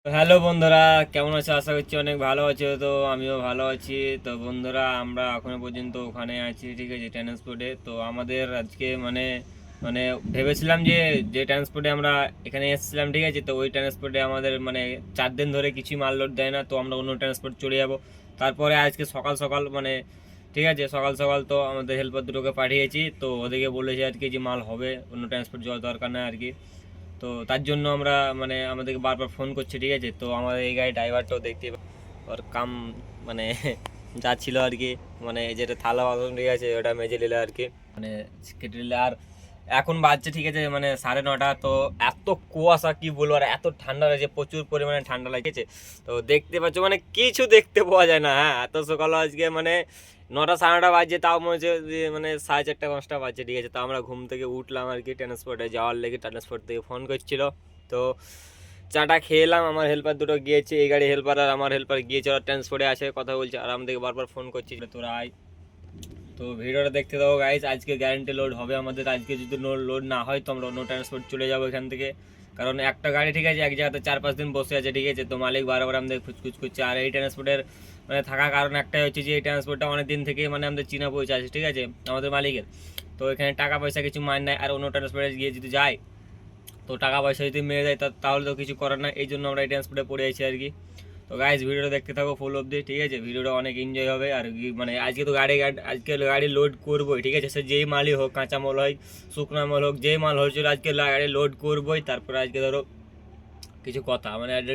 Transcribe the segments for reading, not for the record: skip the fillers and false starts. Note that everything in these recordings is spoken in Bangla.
হ্যালো বন্ধুরা, কেমন আছো? আশা করছি অনেক ভালো আছো। তো আমিও ভালো আছি। তো বন্ধুরা, আমরা এখনো পর্যন্ত ওখানে আছি, ঠিক আছে, ট্রান্সপোর্টে। তো আমাদের আজকে মানে মানে ভেবেছিলাম যে যে ট্রান্সপোর্টে আমরা এখানে এসেছিলাম, ঠিক আছে, তো ওই ট্রান্সপোর্টে আমাদের 4 দিন ধরে কিছুই মাল লোড দেয় না, তো আমরা অন্য ট্রান্সপোর্ট চলে যাব। তারপরে আজকে সকাল সকাল ঠিক আছে, সকাল সকাল তো আমাদের হেল্পার দুটোকে পাঠিয়েছি, তো ওদেরকে বলেছি আর কি যে মাল হবে, অন্য ট্রান্সপোর্ট যাওয়ার দরকার নেই আর কি। তো তার জন্য আমরা আমাদেরকে বারবার ফোন করছে, ঠিক আছে। তো আমাদের এই গাড়ি ড্রাইভারটাও দেখতে ওর কাম মানে যা ছিল আর কি, যেটা থালা বাসন, ঠিক আছে, ওটা মেজে নিলে আর কি, মানে কেটে নিলে। আর এখন বাজছে, ঠিক আছে, 9:30। তো এত কুয়াশা কি বলবো, আর এত ঠান্ডা লাগছে, প্রচুর পরিমাণে ঠান্ডা লাগছে। তো দেখতে পাচ্ছ কিছু দেখতে পাওয়া যায় না। হ্যাঁ, এত সকাল আজকে 9টা 9:30 বাজছে, তাও মনে হচ্ছে যে 4:30 5টা বাজছে, ঠিক আছে। তো আমরা ঘুম থেকে উঠলাম আর কি, ট্রান্সপোর্টে যাওয়ার লেগে ট্রান্সপোর্ট থেকে ফোন করছিল। তো চাটা খেলাম, আমার হেল্পার দুটো গিয়েছে, এই গাড়ি হেল্পার আর আমার হেল্পার গিয়েছে, ওরা ট্রান্সপোর্টে আছে, কথা বলছে, আর আমাদেরকে বারবার ফোন করছি তোরা আয়। তো ভিডিওটা দেখতে দাও গাইজ, আজকে গ্যারান্টি লোড হবে আমাদের। আজকে যদি লোড না হয় তো আমরা অন্য ট্রান্সপোর্ট চলে যাবো এখান থেকে। কারণ একটা গাড়ি, ঠিক আছে, এক জায়গাতে 4 5 দিন বসে আছে, ঠিক আছে। তো মালিক বারবার আমাদের খুঁজখুঁজ করছে। আর এই ট্রান্সপোর্টের থাকার কারণ একটাই হচ্ছে যে এই ট্রান্সপোর্টটা অনেক দিন থেকে আমাদের চীনা পয়সা আছে, ঠিক আছে, আমাদের মালিকের। তো এখানে টাকা পয়সা কিছু মান নাই। আর অন্য ট্রান্সপোর্টে গিয়ে যদি যায়, তো টাকা পয়সা যদি মেরে যায় তাহলে তো কিছু করার না। এই জন্য আমরা এই ট্রান্সপোর্টে পড়ে আছি আর কি। তো গাইজ, ভিডিওটা দেখতে থাকো ফুল অবধি, ঠিক আছে। ভিডিওটা অনেক এনজয় হবে। আর আজকে তো আজকে গাড়ি লোড করবোই, ঠিক আছে। সে যেই মালই হোক, কাঁচা মাল হয়, শুকনা মাল হোক, যেই মাল হয়েছিল আজকে গাড়ি লোড করবোই। তারপরে আজকে ধরো কিছু কথা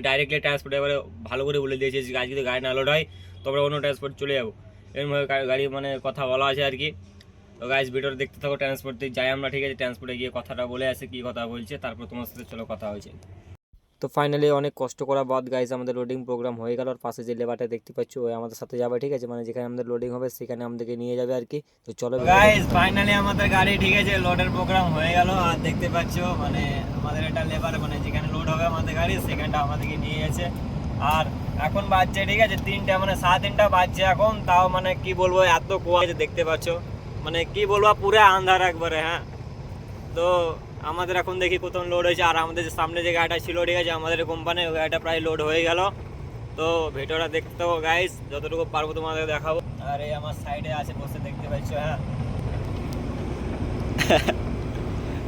ডাইরেক্টলি ট্রান্সপোর্ট এবারে ভালো করে বলে দিয়েছে যে আজকে যদি গাড়ি না লোড হয় তো আমরা অন্য ট্রান্সপোর্ট চলে যাবো, এরমভাবে গাড়ি কথা বলা আছে আর কি। তো গাইজ, ভিডিওটা দেখতে থাকো। ট্রান্সপোর্টে যাই আমরা, ঠিক আছে, ট্রান্সপোর্টে গিয়ে কথাটা বলে আসে কি কথা বলছে, তারপর তোমার সাথে চলো কথা হয়েছে। তো ফাইনালি অনেক কষ্ট করা বাদ গাইজ আমাদের লোডিং প্রোগ্রাম হয়ে গেল। আর পাশে যে লেবারটা দেখতে পাচ্ছ ওই আমাদের সাথে যাবে, ঠিক আছে, যেখানে আমাদের লোডিং হবে সেখানে আমাদেরকে নিয়ে যাবে আর কি। তো চলো গাইজ, ফাইনালি আমাদের গাড়ি, ঠিক আছে, লোডের প্রোগ্রাম হয়ে গেল। আর দেখতে পাচ্ছ আমাদের এটা লেবার যেখানে লোড হবে আমাদের গাড়ি, সেখানটা আমাদেরকে নিয়ে গেছে। আর এখন বাজছে, ঠিক আছে, 3টা 3:30 বাজছে এখন। তাও কি বলবো, এত কুয়াশা দেখতে পাচ্ছ, কি বলবো, পুরো আন্ধার একবারে। হ্যাঁ, তো আমাদের এখন দেখি কোথাও লোড হয়েছে। আর আমাদের সামনে যে গাড়িটা ছিল, ঠিক আছে, আমাদের কোম্পানির ওই গাড়িটা প্রায় লোড হয়ে গেল। তো ভিডিওটা দেখতে হবে গাইস, যতটুকু পারবো তোমাদের দেখাবো। আর এই আমার সাইডে আছে বসে, দেখতে পাচ্ছ। হ্যাঁ,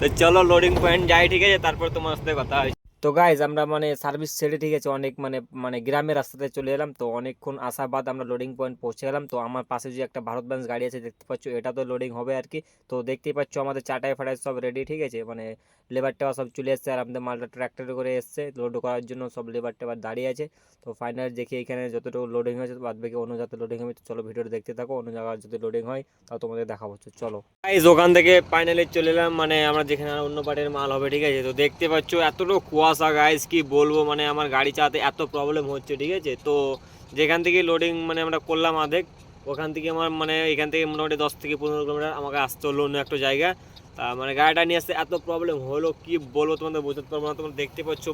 তো চলো লোডিং পয়েন্ট যাই, ঠিক আছে, তারপর তোমার সাথে কথা হয়। তো গাইজ, আমরা সার্ভিস ছেড়ে, ঠিক আছে, অনেক গ্রামের রাস্তাতে চলে এলাম। তো অনেকক্ষণ আসা বাদ আমরা লোডিং পয়েন্ট পৌঁছে গেলাম। তো আমার পাশে যে একটা ভারত বেঞ্চ গাড়ি আছে দেখতে পাচ্ছ, এটা তো লোডিং হবে আর কি। তো দেখতেই পাচ্ছ আমাদের চাটাই ফাটাই সব রেডি, ঠিক আছে, লেবার টেবার সব চলে এসছে। আর আমাদের মালটা ট্র্যাক্টরে করে এসছে লোড করার জন্য, সব লেবার টেবার দাঁড়িয়ে আছে। তো ফাইনাল দেখি এখানে যতটুকু লোডিং হয়েছে, বাদ বাকি অন্য যাতে লোডিং হবে। তো চলো ভিডিওটা দেখতে থাকো, অন্য জায়গায় যদি লোডিং হয় তাও তোমাদের দেখাবো। চলো গাইস, ওখান থেকে ফাইনালি চলে এলাম আমরা যেখানে অন্য পার্টের মাল হবে, ঠিক আছে। তো দেখতে পাচ্ছ এতটা কুয়াশা গাইস, কি বলবো, আমার গাড়ি চালাতে এত প্রবলেম হচ্ছে, ঠিক আছে। তো যেখান থেকে লোডিং আমরা করলাম আধেক, ওখান থেকে আমার এখান থেকে মোটামুটি 10 থেকে 15 কিলোমিটার আমাকে আসতে হলো অন্য একটা জায়গা। তা গাড়িটা নিয়ে আসতে এত প্রবলেম হলো, কি বলবো, তোমাদের বোঝাতে পারবো না। তোমরা দেখতে পাচ্ছ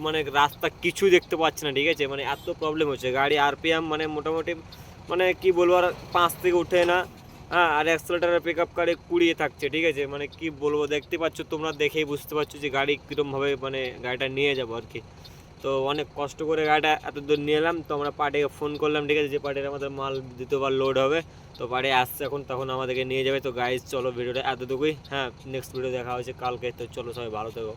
রাস্তা কিছুই দেখতে পাচ্ছি না, ঠিক আছে, এত প্রবলেম হচ্ছে। গাড়ি আরপিএম মোটামুটি কি বলবো, আর 5 থেকে উঠে না। হ্যাঁ, আর অ্যাক্সেলেটারের পিক আপ গাড়ি 20 থাকছে, ঠিক আছে। কি বলবো, দেখতে পাচ্ছ তোমরা, দেখেই বুঝতে পারছো যে গাড়ি কীরকমভাবে গাড়িটা নিয়ে যাবো আর কি। তো অনেক কষ্ট করে গাড়িটা এত দূর নিয়ে এলাম। তো আমরা পার্টিকে ফোন করলাম, ঠিক আছে, যে পার্টির আমাদের মাল দ্বিতীয়বার লোড হবে। তো পার্টি আসছে এখন, তখন আমাদেরকে নিয়ে যাবে। তো গাইজ চলো, ভিডিওটা এতটুকুই। হ্যাঁ, নেক্সট ভিডিও দেখা হয়েছে কালকে। তো চলো, সবাই ভালো থেকো।